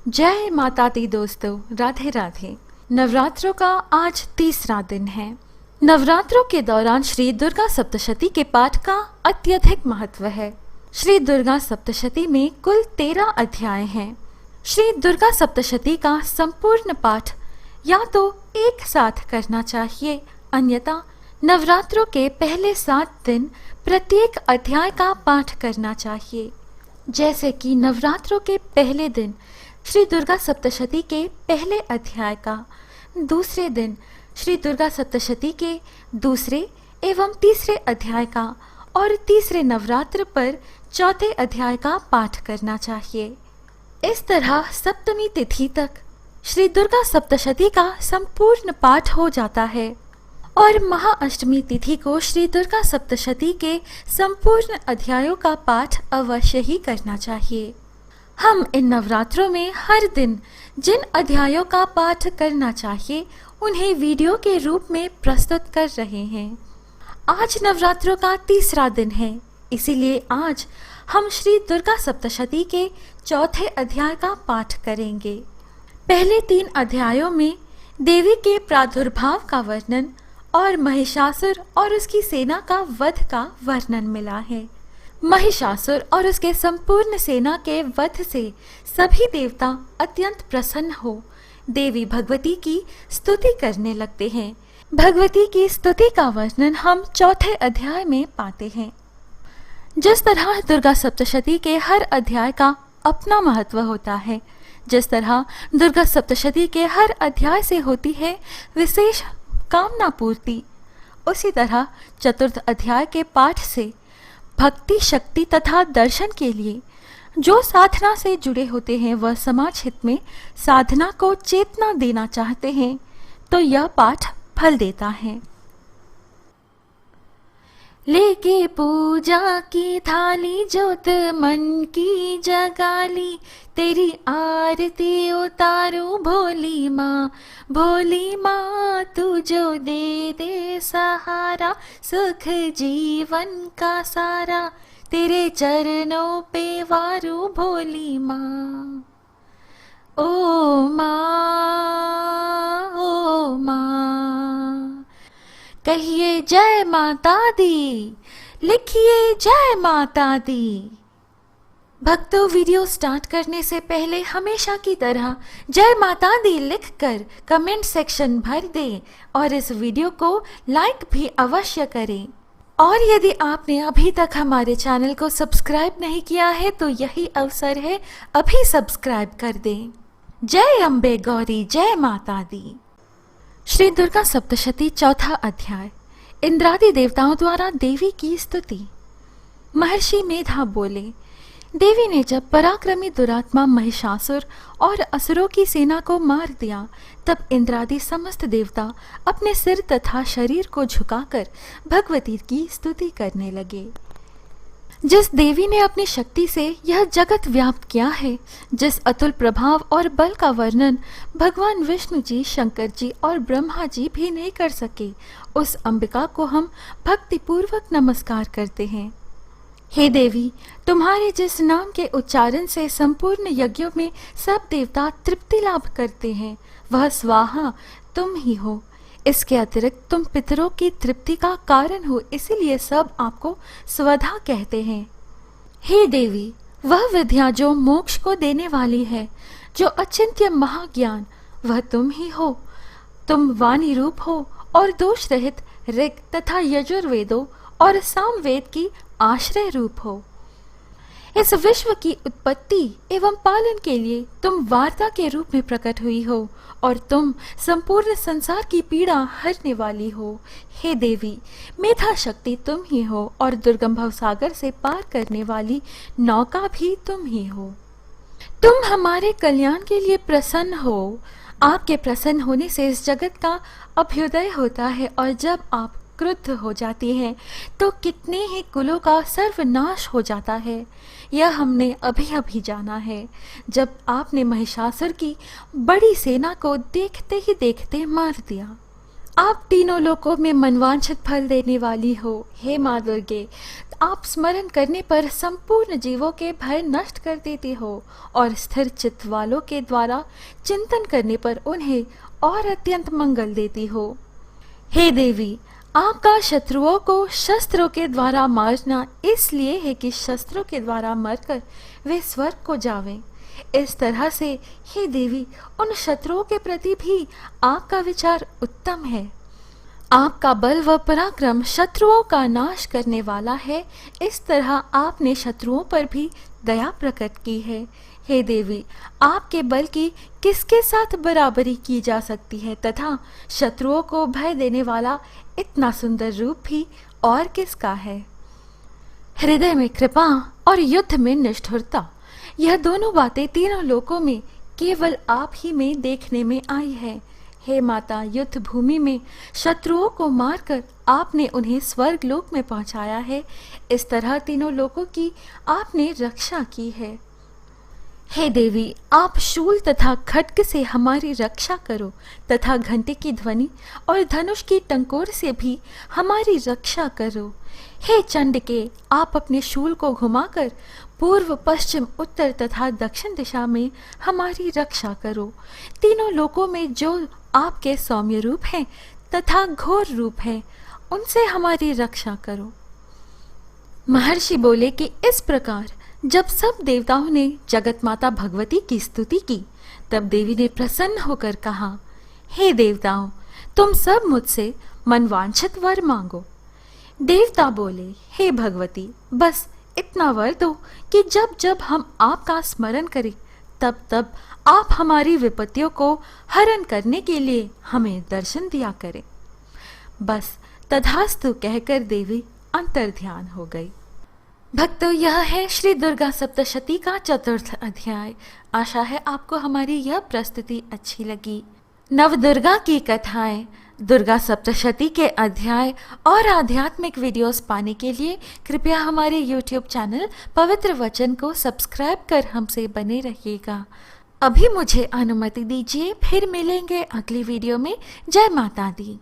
जय माता दी दोस्तों, राधे राधे। नवरात्रों का आज तीसरा दिन है। नवरात्रों के दौरान श्री दुर्गा सप्तशती के पाठ का अत्यधिक महत्व है। श्री दुर्गा सप्तशती में कुल 13 अध्याय हैं। श्री दुर्गा सप्तशती का संपूर्ण पाठ या तो एक साथ करना चाहिए, अन्यथा नवरात्रों के पहले 7 दिन प्रत्येक अध्याय का पाठ करना चाहिए। जैसे कि नवरात्रों के पहले दिन श्री दुर्गा सप्तशती के पहले अध्याय का, दूसरे दिन श्री दुर्गा सप्तशती के दूसरे एवं तीसरे अध्याय का और तीसरे नवरात्र पर चौथे अध्याय का पाठ करना चाहिए। इस तरह सप्तमी तिथि तक श्री दुर्गा सप्तशती का संपूर्ण पाठ हो जाता है और महाअष्टमी तिथि को श्री दुर्गा सप्तशती के संपूर्ण अध्यायों का पाठ अवश्य ही करना चाहिए। हम इन नवरात्रों में हर दिन जिन अध्यायों का पाठ करना चाहिए उन्हें वीडियो के रूप में प्रस्तुत कर रहे हैं। आज नवरात्रों का तीसरा दिन है, इसीलिए आज हम श्री दुर्गा सप्तशती के चौथे अध्याय का पाठ करेंगे। पहले 3 अध्यायों में देवी के प्रादुर्भाव का वर्णन और महिषासुर और उसकी सेना का वध का वर्णन मिला है। महिषासुर और उसके संपूर्ण सेना के वध से सभी देवता अत्यंत प्रसन्न हो देवी भगवती की स्तुति करने लगते हैं। भगवती की स्तुति का वर्णन हम चौथे अध्याय में पाते हैं। जिस तरह दुर्गा सप्तशती के हर अध्याय का अपना महत्व होता है, जिस तरह दुर्गा सप्तशती के हर अध्याय से होती है विशेष कामना पूर्ति, उसी तरह चतुर्थ अध्याय के पाठ से भक्ति, शक्ति तथा दर्शन के लिए जो साधना से जुड़े होते हैं वह समाज हित में साधना को चेतना देना चाहते हैं तो यह पाठ फल देता है। लेके पूजा की थाली जोत मन की जगाली, तेरी आरती उतारू भोली माँ तू जो दे दे सहारा, सुख जीवन का सारा तेरे चरणों पे वारू भोली माँ। ओ माँ कहिए जय माता दी, लिखिए जय माता दी। भक्तों, वीडियो स्टार्ट करने से पहले हमेशा की तरह जय माता दी लिखकर कमेंट सेक्शन भर दें और इस वीडियो को लाइक भी अवश्य करें। और यदि आपने अभी तक हमारे चैनल को सब्सक्राइब नहीं किया है तो यही अवसर है, अभी सब्सक्राइब कर दें। जय अम्बे गौरी, जय माता दी। श्री दुर्गा सप्तशती चौथा अध्याय। इंद्रादि देवताओं द्वारा देवी की स्तुति। महर्षि मेधा बोले, देवी ने जब पराक्रमी दुरात्मा महिषासुर और असुरों की सेना को मार दिया, तब इंद्रादि समस्त देवता अपने सिर तथा शरीर को झुकाकर भगवती की स्तुति करने लगे। जिस देवी ने अपनी शक्ति से यह जगत व्याप्त किया है, जिस अतुल प्रभाव और बल का वर्णन भगवान विष्णु जी, शंकर जी और ब्रह्मा जी भी नहीं कर सके, उस अंबिका को हम भक्तिपूर्वक नमस्कार करते हैं। हे देवी, तुम्हारे जिस नाम के उच्चारण से संपूर्ण यज्ञों में सब देवता तृप्ति लाभ करते हैं, वह स्वाहा तुम ही हो। इसके अतिरिक्त तुम पितरों की तृप्ति का कारण हो, इसीलिए सब आपको स्वधा कहते हैं। हे देवी, वह विद्या जो मोक्ष को देने वाली है, जो अचिंत्य महाज्ञान, वह तुम ही हो। तुम वाणी रूप हो और दोष रहित ऋग तथा यजुर्वेदों और सामवेद की आश्रय रूप हो। इस विश्व की उत्पत्ति एवं पालन के लिए तुम वार्ता के रूप में प्रकट हुई हो और तुम संपूर्ण संसार की पीड़ा हरने वाली हो। हे देवी, मेधा शक्ति तुम ही हो और दुर्गम भवसागर से पार करने वाली नौका भी तुम ही हो। तुम हमारे कल्याण के लिए प्रसन्न हो। आपके प्रसन्न होने से इस जगत का अभ्युदय होता है और जब आप क्रुद्ध हो जाती है तो कितने ही कुलों का सर्वनाश हो जाता है। यह हमने अभी अभी जाना है, जब आपने महिषासुर की बड़ी सेना को देखते ही देखते मार दिया। आप तीनों लोकों में मनवांछित फल देने वाली हो। हे माँ दुर्गे, आप स्मरण करने पर संपूर्ण जीवों के भय नष्ट कर देती हो और स्थिर चित्त वालों के द्वारा चिंतन करने पर उन्हें और अत्यंत मंगल देती हो। हे देवी, आपका शत्रुओं को शस्त्रों के द्वारा मारना इसलिए है कि शस्त्रों के द्वारा मरकर वे स्वर्ग को जावें। इस तरह से हे देवी, उन शत्रुओं के प्रति भी आपका विचार उत्तम है। आपका बल व पराक्रम शत्रुओं का नाश करने वाला है। इस तरह आपने शत्रुओं पर भी दया प्रकट की है। हे देवी, आपके बल की किसके साथ बराबरी की जा सकती है तथा शत्रुओं को भय देने वाला इतना सुंदर रूप भी और किसका है। हृदय में कृपा और युद्ध में निष्ठुरता, यह दोनों बातें तीनों लोकों में केवल आप ही में देखने में आई है। हे माता, युद्ध भूमि में शत्रुओं को मारकर आपने उन्हें स्वर्ग लोक में पहुंचाया है। इस तरह तीनों लोकों की आपने रक्षा की है। हे देवी, आप शूल तथा खड्ग से हमारी रक्षा करो तथा घंटे की ध्वनि और धनुष की टंकोर से भी हमारी रक्षा करो। हे चंडिके, आप अपने शूल को घुमाकर पूर्व, पश्चिम, उत्तर तथा दक्षिण दिशा में हमारी रक्षा करो। तीनों लोकों में जो आपके सौम्य रूप हैं तथा घोर रूप हैं, उनसे हमारी रक्षा करो। महर्षि बोले कि इस प्रकार जब सब देवताओं ने जगत माता भगवती की स्तुति की, तब देवी ने प्रसन्न होकर कहा, हे देवताओं, तुम सब मुझसे मनवांछित वर मांगो। देवता बोले, हे भगवती, बस इतना वर दो कि जब जब हम आपका स्मरण करें तब तब आप हमारी विपत्तियों को हरण करने के लिए हमें दर्शन दिया करें। बस तथास्तु कहकर देवी अंतर्ध्यान हो गई। भक्तों, यह है श्री दुर्गा सप्तशती का चतुर्थ अध्याय। आशा है आपको हमारी यह प्रस्तुति अच्छी लगी। नव दुर्गा की कथाएं, दुर्गा सप्तशती के अध्याय और आध्यात्मिक वीडियोस पाने के लिए कृपया हमारे YouTube चैनल पवित्र वचन को सब्सक्राइब कर हमसे बने रहिएगा। अभी मुझे अनुमति दीजिए, फिर मिलेंगे अगली वीडियो में। जय माता दी।